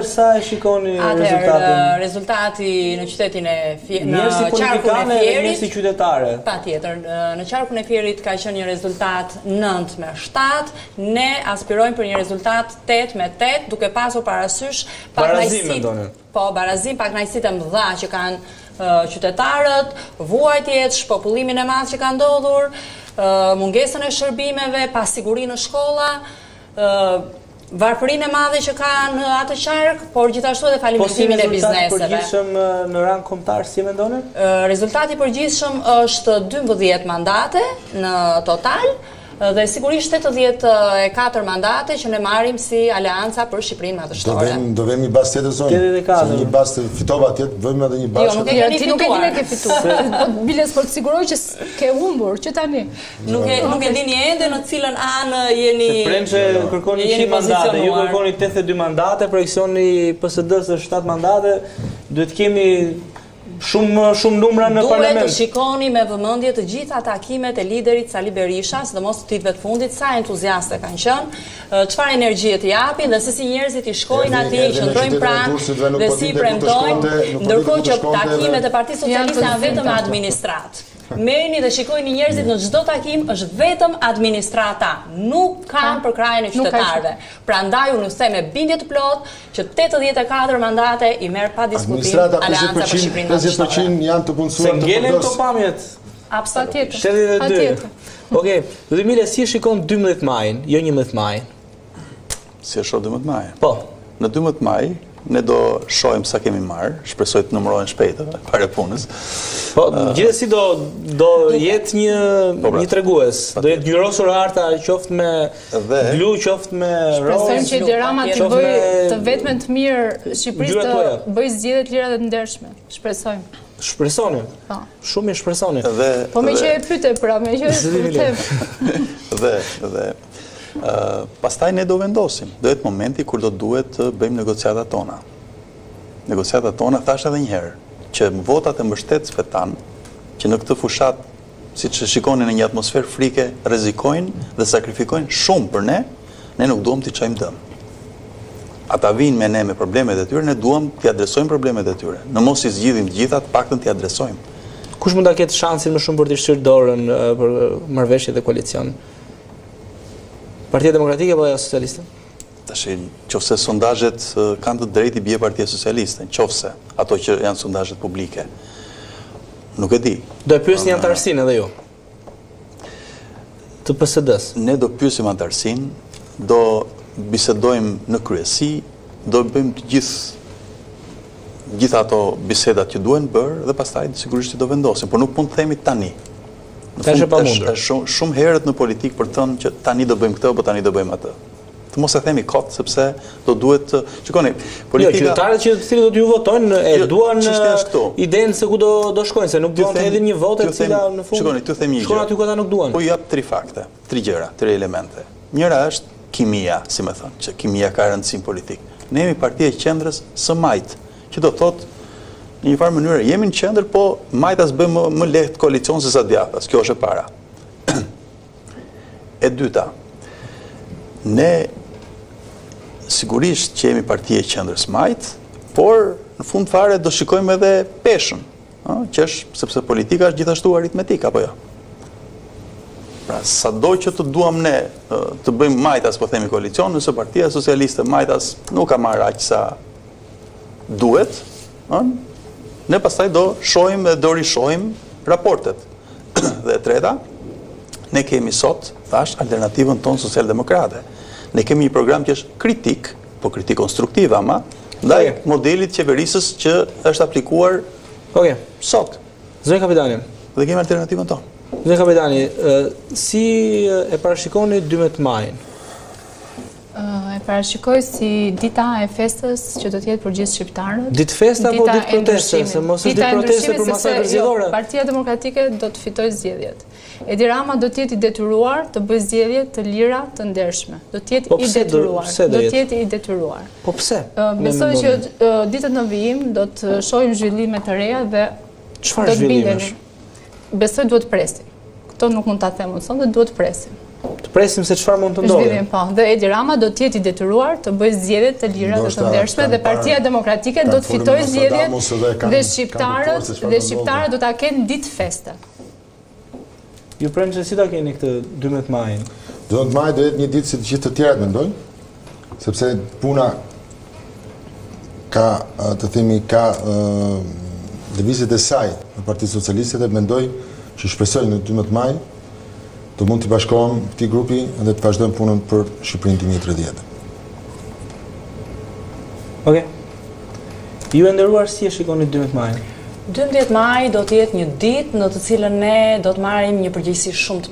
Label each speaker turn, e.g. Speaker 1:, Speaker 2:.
Speaker 1: Sa e shikoni rezultatin?
Speaker 2: Rezultati në qytetin e Fierit,
Speaker 1: në qarkun e Fierit, si qytetare.
Speaker 2: Patjetër, në qarkun e Fierit ka qenë një rezultat 9-7, ne aspirojmë për një rezultat 8-8, duke pasur parasysh barazim pak kënaqësitë e mëdha që kanë qytetarët, vuajtjet, shpopullimin e madh që ka ndodhur, mungesën e shërbimeve, pasigurinë në shkolla, varfërinë e madhe që kanë atë qark, por gjithashtu edhe falimentimin e bizneseve.
Speaker 1: Po si rezultat përgjithshëm në rang kombëtar, si mendoni?
Speaker 2: Rezultati përgjithshëm është 12 mandate në total dhe sigurisht 84 mandate që ne marrim si Aleanca për Shqipërinë Madhështore.
Speaker 3: Do vemi bas tjetër zonë? Një bas të fitova tjetër, vëmë edhe një bas.
Speaker 2: Jo, nuk e dini ke fituar.
Speaker 4: Biles, po të siguroj që ke humbur, që tani.
Speaker 2: Nuk e dini ende në cilën anë jeni.
Speaker 1: Se prem që kërkoni 100 mandate, ju kërkoni 82 mandate, projeksioni PSD-s 7 mandate, duhet kemi shumë numra në parlament.
Speaker 2: Duhet të shikoni me vëmendje të gjitha takimet e liderit Sali Berisha, sidomos të ditëve të fundit, sa entuziaste kanë qenë, çfarë energjie të japin dhe se si njerëzit i shkojnë atje, i qëndrojnë pranë dhe si premtojnë, ndërkohë që takimet e Partisë Socialiste janë vetëm administrat. Merrni dhe shikojni njerëzit në çdo takim është vetëm administrata, nuk kanë përkrajen e qytetarëve. Prandaj unë them me bindje të plotë që 84 mandate i merr pa diskutim Aleanca për Shqipërinë Madhështore.
Speaker 3: 50% janë të punësuar
Speaker 1: të ngelen këto pamjet.
Speaker 2: Absolutisht.
Speaker 1: 72. Okej, do të mile si shikon 12 majin, jo 11 majin.
Speaker 5: Si e shoh 12 majin?
Speaker 1: Po.
Speaker 5: Në 12 maj ne do shohim sa kemi marrë, shpresoj të numërohen shpejt para punës.
Speaker 1: Po, gjithsesi do jetë një tregues. Do jetë ngjyrosur harta qoftë me blu, qoftë me rozë.
Speaker 4: Shpresojmë që Dirama të bëjë të vetmen të mirë Shqipërisë të bëjë zgjedhje të lira dhe të ndershme. Shpresojmë.
Speaker 1: Shpresoni. Po. Shumë e shpresoni.
Speaker 4: Po me që e pyete pra, me që e them.
Speaker 5: Dhe pastaj ne do vendosim. Do jetë momenti kur do duhet të bëjmë negociatat tona. Negociatat tona, thash edhe një herë, që votat e mbështetësve tanë, që në këtë fushat, si që shikoni në një atmosferë frike, rrezikojnë dhe sakrifikojnë shumë për ne nuk duam t'i çojmë dëm. Ata vinë me ne me problemet e tyre, ne duam t'i adresojmë problemet e tyre. Në mos i zgjidhim të gjitha, të paktën t'i adresojmë.
Speaker 1: Kush mund ta ketë shansin më shumë për të shtyr dorën për marrëveshje dhe koalicion? Partia Demokratike apo Socialiste?
Speaker 5: Tash, nëse sondazhet kanë të drejtë i bie Partia Socialiste, nëse ato që janë sondazhet publike. Nuk e di.
Speaker 1: Do e pyesni antarësinë edhe ju. Të PSD-s.
Speaker 5: Ne do pyesim antarësinë, do bisedojmë në kryesi, do bëjmë të gjitha ato bisedat që duhen bërë dhe pastaj sigurisht do vendosim, por nuk mund të themi tani. Shumë herët në politikë për të thënë që tani do bëjmë këtë apo tani do bëjmë atë. Të mos e themi kot sepse do duhet shikoni politika.
Speaker 1: Jo, qytetarët që të cilët do t'ju votojnë duan idenë se ku do shkojnë, se nuk duan të hedhin një votë e cila në fund.
Speaker 5: Shikoni, t'ju them një gjë.
Speaker 1: Shkon aty ku ata nuk duan.
Speaker 5: Po jap 3 fakte, 3 gjëra, 3 elemente. Njëra është kimia, si më thënë, që kimia ka rëndësi në politikë. Ne jemi partia e qendrës së majt, që do thotë në një farë mënyrë jemi në qendër, po majtas bëjmë më lehtë koalicion se sa djathtas. Kjo është e para. E dyta, ne sigurisht që jemi partia e qendrës majt, por në fund fare do shikojmë edhe peshën, që është sepse politika është gjithashtu aritmetik apo jo. Pra, sado që të duam ne të bëjmë majtas, po themi koalicion, nëse Partia Socialiste majtas nuk ka marrë aq sa duhet, ne pastaj do shohim dhe do rishohim raportet. Dhe e treta, ne kemi sot, thash, alternativën tonë socialdemokrate. Ne kemi një program që është kritik, po kritik konstruktiv ama, ndaj modelit qeverisës që është aplikuar sot.
Speaker 1: Zëri kapitani.
Speaker 5: Dhe kemi alternativën tonë.
Speaker 1: Zëri kapitani, si e parashikoni 12 majin?
Speaker 4: E parashikoj si dita e festës që do t'jetë për gjithë shqiptarët.
Speaker 1: Ditë festa apo ditë proteste? Se mos është ditë proteste për masakër zgjedhore.
Speaker 4: Partia Demokratike do të fitojë zgjedhjet. Edi Rama do t'jetë i detyruar të bëjë zgjedhje të lira, të ndershme. Do t'jetë i detyruar. Do t'jetë i detyruar.
Speaker 1: Po pse?
Speaker 4: Besoj që ditët në vijim do të shohim zhvillime të reja dhe
Speaker 1: çfarë zhvillimesh?
Speaker 4: Besoj duhet presim. Këto nuk mund ta them unë sot, duhet presim.
Speaker 1: Të presim se çfarë mund të ndodhë.
Speaker 4: Po, dhe Edi Rama do të jetë i detyruar të bëjë zgjedhje të lira dhe të ndershme dhe Partia Demokratike do të fitojë zgjedhjet dhe shqiptarët do ta kenë ditë feste.
Speaker 1: Ju prenë që si ta keni këtë 12 majin?
Speaker 3: 12 maj do jetë një ditë si të gjithë të tjerët mendoj, sepse puna ka, të themi, ka lëvizjet e saj në Partitë Socialiste dhe mendoj që shpresoj në 12 maj të mund të bashkohem këtij grupi dhe të vazhdojmë punën për Shqipërinë 2030.
Speaker 1: Okej. Ju e nderuar, si e shikoni 12 majin?
Speaker 2: 12 maj do të jetë një ditë në të cilën ne do të marrim një përgjegjësi shumë të